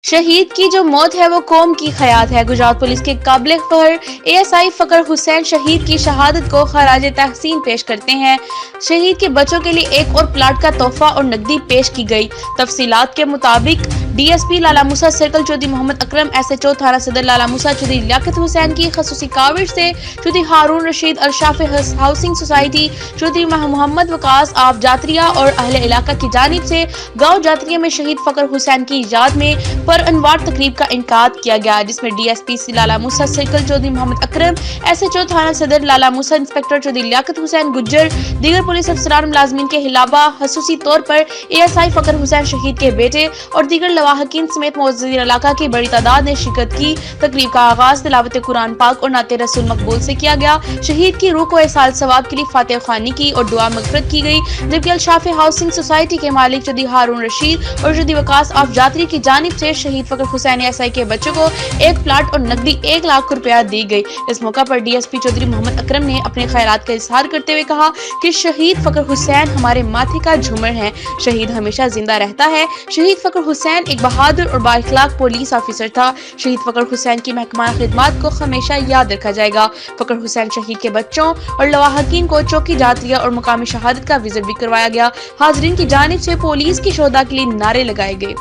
शहीद की जो मौत है वो कौम की खयात है। गुजरात पुलिस के काबिल फखर ASI फकर हुसैन शहीद की शहादत को खराज तहसीन पेश करते हैं। शहीद के बच्चों के लिए एक और प्लाट का तोहफा और नकदी पेश की गई। तफसीलात के मुताबिक DSP लाला मूसा सर्कल चौधरी मोहम्मद अकरम, SHO थाना सदर लाला मूसा चौधरी लियाकत हुसैन की खसूसी काविश से चौधरी हारून रशीद अरशाफ हाउसिंग सोसाइटी चौधरी मोहम्मद वकास आप जातरिया और अहले इलाका की जानिब से गाँव जातरिया में शहीद फकर हुसैन की याद में पर अनवार तकरीब का इनकाद किया गया, जिसमें DSP लाला मूसा सर्कल चौधरी मोहम्मद अकरम, SHO थाना सदर लाला मूसा इंस्पेक्टर चौधरी लियाकत हुसैन गुज्जर, दीगर पुलिस अफसरान मुलाजमीन के अलावा खसूसी तौर पर ASI फकर हुसैन शहीद के बेटे और दीगर लवाहकीन समेत मौजूद इलाका की बड़ी तादाद ने शिरकत की। तकरीब का आगाज तिलावत कुरान पाक और नाते रसूल मकबूल से किया गया। शहीद की रूह को एहसाल सवाब के लिए फातिहा ख्वानी की और दुआ मगफरत की गई, जबकि अरशाफ हाउसिंग सोसाइटी के मालिक चौधरी हारून रशीद और चौधरी वकास ऑफ जातरी की जानिब से शहीद फकर हुसैन ASI के बच्चों को एक प्लाट और नकदी 1 लाख रुपया दी गई। इस मौका पर DSP चौधरी मोहम्मद अकरम ने अपने ख्यालात का इजहार करते हुए कहा कि शहीद फकर हुसैन हमारे माथे का झूमर है। शहीद हमेशा जिंदा रहता है। शहीद फकर हुसैन एक बहादुर और बाइखलाक पुलिस ऑफिसर था। शहीद फकर हुसैन की महकमाना खिदमत को हमेशा याद रखा जाएगा। फकर हुसैन शहीद के बच्चों और लवाहकीन को चौकी जातरिया और मुकामी शहादत का विजिट भी करवाया गया। हाजरीन की जानिब से पुलिस की शोधा के लिए नारे लगाए गए।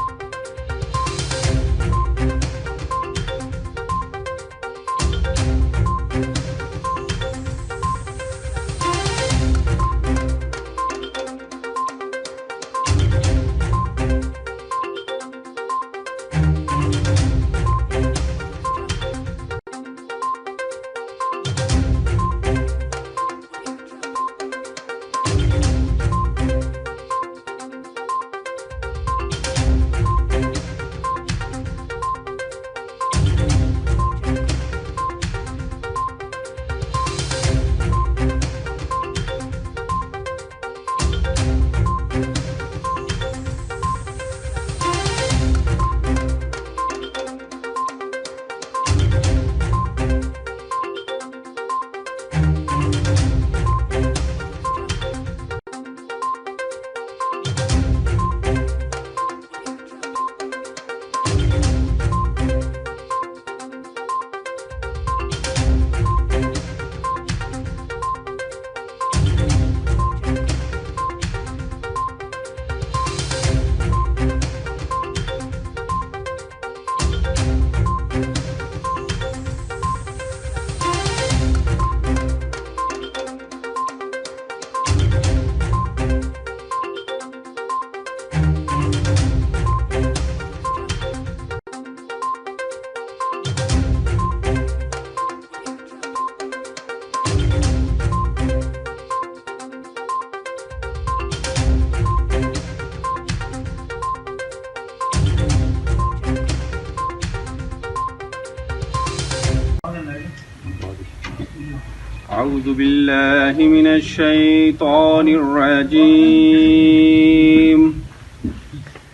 أعوذ بالله من الشيطان الرجيم.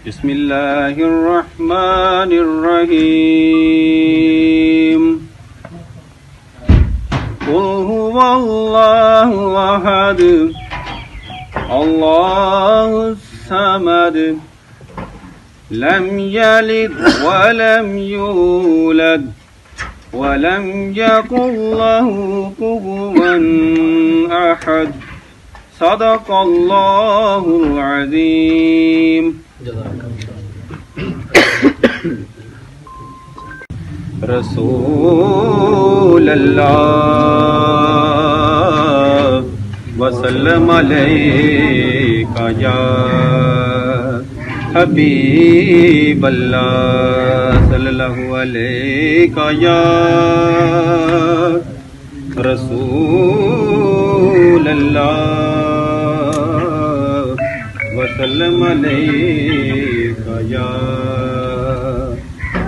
بسم الله الرحمن الرحيم. قل هو الله أحد الله الصمد لم يلد ولم يولد ولم يكن له كفوا أحد. صدق الله العظيم. رسول الله وسلم عليك يا حبیب اللہ صلی اللہ علیہ یا رسول اللہ وسلم علیہ یا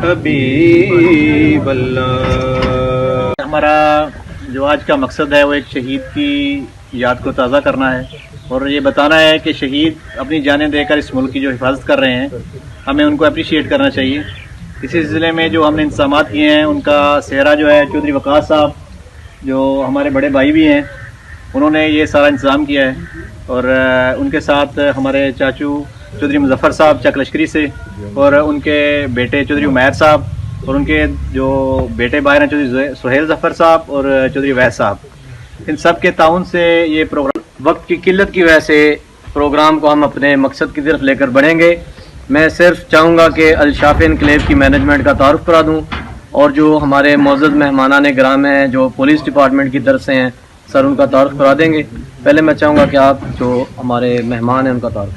حبیب اللہ. ہمارا جو آج کا مقصد ہے وہ ایک شہید کی یاد کو تازہ کرنا ہے اور یہ بتانا ہے کہ شہید اپنی جانیں دے کر اس ملک کی جو حفاظت کر رہے ہیں ہمیں ان کو اپریشیٹ کرنا چاہیے. اسی سلسلے میں جو ہم نے انتظامات کیے ہیں ان کا سہرا جو ہے چودھری وقاص صاحب جو ہمارے بڑے بھائی بھی ہیں انہوں نے یہ سارا انتظام کیا ہے اور ان کے ساتھ ہمارے چاچو चौधरी मुजफ्फर साहब चक लश्करी से, और उनके बेटे चौधरी उमैर साहब, और उनके जो बेटे बाहर हैं चौधरी सुहेल जफ़र साहब और चौधरी वैद साहब, इन सब के ताउन से ये प्रोग्राम, वक्त की किल्लत की वजह से प्रोग्राम को हम अपने मकसद की तरफ लेकर बढ़ेंगे। मैं सिर्फ चाहूँगा कि अल-शाफ़ी एनक्लेव की मैनेजमेंट का तारुफ करा दूँ, और जो हमारे मोअज़्ज़ज़ मेहमानाने ग्राम हैं जो पुलिस डिपार्टमेंट की तरफ से हैं सर, उनका तारुफ करा देंगे। पहले मैं चाहूँगा कि आप जो हमारे मेहमान हैं उनका तारुफ।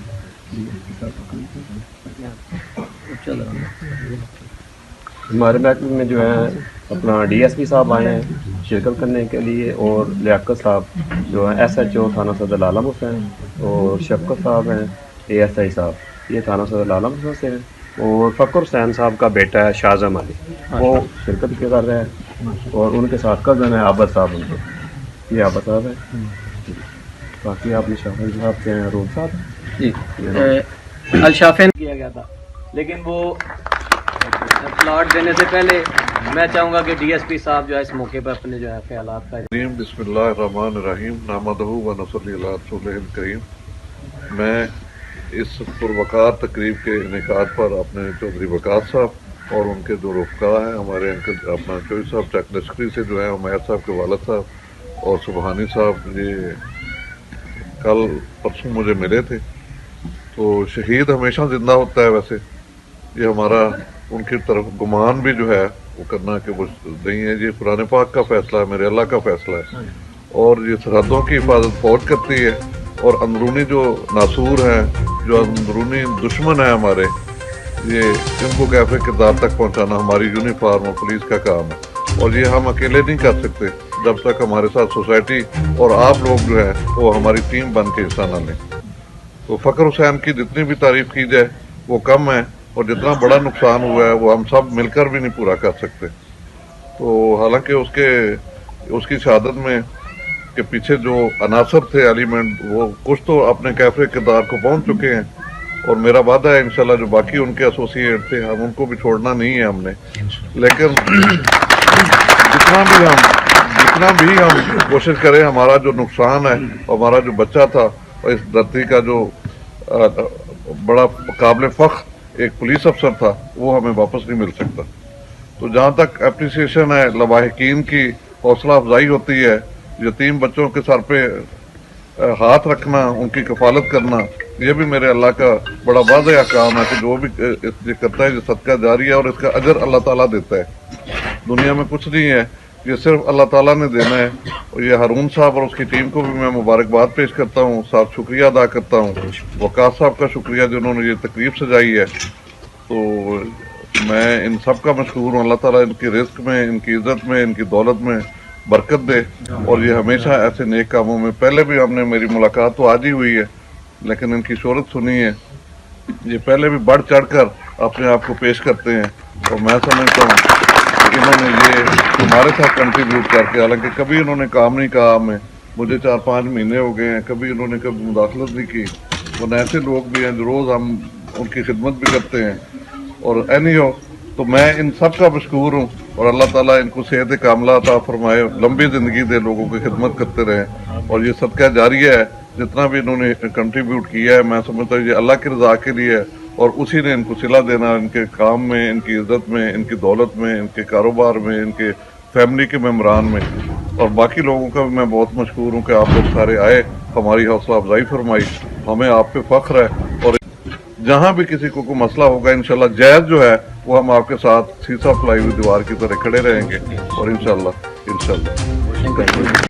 हमारे महकमे में जो है अपना DSP साहब आए हैं शिरकत करने के लिए, और लियाकत साहब जो है SHO थाना सदर आलम हुसैन, और शफकत साहब हैं ASI साहब, ये थाना सदर आलम हुसैन से हैं, और फ़खर हुसैन साहब का बेटा है शाहजम अली, वो शिरकत कर रहे हैं, और उनके साथ कज़न है आबद साहब, उनके ये आबद साहब है। बाकी आपने शाफी साहब के हैं रोड साहब जी, अल-शाफ़ी किया गया था, लेकिन वो प्लाट देने से पहले मैं चाहूँगा कि DSP साहब जो है इस मौके पर अपने जो है ख्यालात का। बिस्मिल्लाहिर्रहमानिर्रहीम नहमदहू व नसल्ली अला रसूलिहिल करीम। मैं इस पुरवकार तकरीब के इनेकाद पर अपने चौधरी वक़ास साहब और उनके जो रुफ़का हैं हमारे अंकल अपना चौधरी साहब चक लश्करी से जो है उमैर साहब के वालिद साहब और सुबहानी साहब, ये कल परसों मुझे मिले थे। तो शहीद हमेशा ज़िंदा होता है, वैसे ये हमारा उनकी तरफ गुमान भी जो है वो करना कि वो नहीं है, ये कुरान पाक का फ़ैसला है, मेरे अल्लाह का फ़ैसला है, और ये सरहदों की हिफाजत फौज करती है, और अंदरूनी जो नासूर हैं, जो अंदरूनी दुश्मन है हमारे, ये इनको कैफे किरदार तक पहुंचाना हमारी यूनिफॉर्म और पुलिस का काम है, और ये हम अकेले नहीं कर सकते जब तक हमारे साथ सोसाइटी और आप लोग जो है वो हमारी टीम बन के हिस्सा ना लें। तो फ़खर हुसैन की जितनी भी तारीफ़ की जाए वो कम है, और जितना बड़ा नुकसान हुआ है वो हम सब मिलकर भी नहीं पूरा कर सकते। तो हालांकि उसकी शहादत में के पीछे जो अनासर थे एलिमेंट, वो कुछ तो अपने कैफे किरदार को पहुंच चुके हैं, और मेरा वादा है इंशाल्लाह जो बाकी उनके एसोसिएट थे हम उनको भी छोड़ना नहीं है हमने। लेकिन जितना भी हम कोशिश करें, हमारा जो नुकसान है, हमारा जो बच्चा था और इस धरती का जो बड़ा काबिल फ़ख्र एक पुलिस अफसर था, वो हमें वापस नहीं मिल सकता। तो जहाँ तक अप्रिसिएशन है, लवाहिकीन की हौसला अफजाई होती है, यतीम बच्चों के सर पे हाथ रखना, उनकी कफालत करना, ये भी मेरे अल्लाह का बड़ा वाज़ेह काम है कि जो भी ये करता है ये सदका जारी है, और इसका अजर अल्लाह ताला देता है। दुनिया में कुछ नहीं है, ये सिर्फ अल्लाह ताला ने देना है। और ये हारून साहब और उसकी टीम को भी मैं मुबारकबाद पेश करता हूँ, साथ शुक्रिया अदा करता हूँ। वक़ास साहब का शुक्रिया जिन्होंने ये तकरीब सजाई है। तो मैं इन सब का मशहूर हूँ। अल्लाह ताला इनकी रिस्क में, इनकी इज़्ज़त में, इनकी दौलत में बरकत दे, और ये हमेशा ऐसे नेक कामों में, पहले भी हमने मेरी मुलाकात तो आज ही हुई है, लेकिन इनकी शोहरत सुनी है, ये पहले भी बढ़ चढ़ कर अपने आप को पेश करते हैं। और मैं समझता हूँ कि इन्होंने ये हमारे साथ कंट्रीब्यूट करके, हालांकि कभी इन्होंने काम नहीं कहा हमें, मुझे 4-5 महीने हो गए हैं, कभी इन्होंने कभी मुदाखलत नहीं की। वो ऐसे लोग भी हैं जो रोज़ हम उनकी खिदमत भी करते हैं। और एनी हो, तो मैं इन सब का मशकूर हूँ, और अल्लाह ताला इनको सेहत कामला अता फरमाए, लंबी ज़िंदगी दे, लोगों की खिदमत करते रहें। और ये सदका जारिया है, जितना भी इन्होंने कंट्रीब्यूट किया है, मैं समझता हूँ ये अल्लाह की रज़ा के लिए है, और उसी ने इनको सिला देना, इनके काम में, इनकी इज़्ज़त में, इनकी दौलत में, इनके कारोबार में, इनके फैमिली के मेम्बरान में। और बाकी लोगों का भी मैं बहुत मशहूर हूँ कि आप लोग सारे आए, हमारी हौसला अफजाई फरमाई, हमें आप पे फ़ख्र है। और जहाँ भी किसी को कोई मसला होगा, इंशाल्लाह जायज़ जो है वो हम आपके साथ सीसा फलाई हुई दीवार की तरह खड़े रहेंगे, और इंशाल्लाह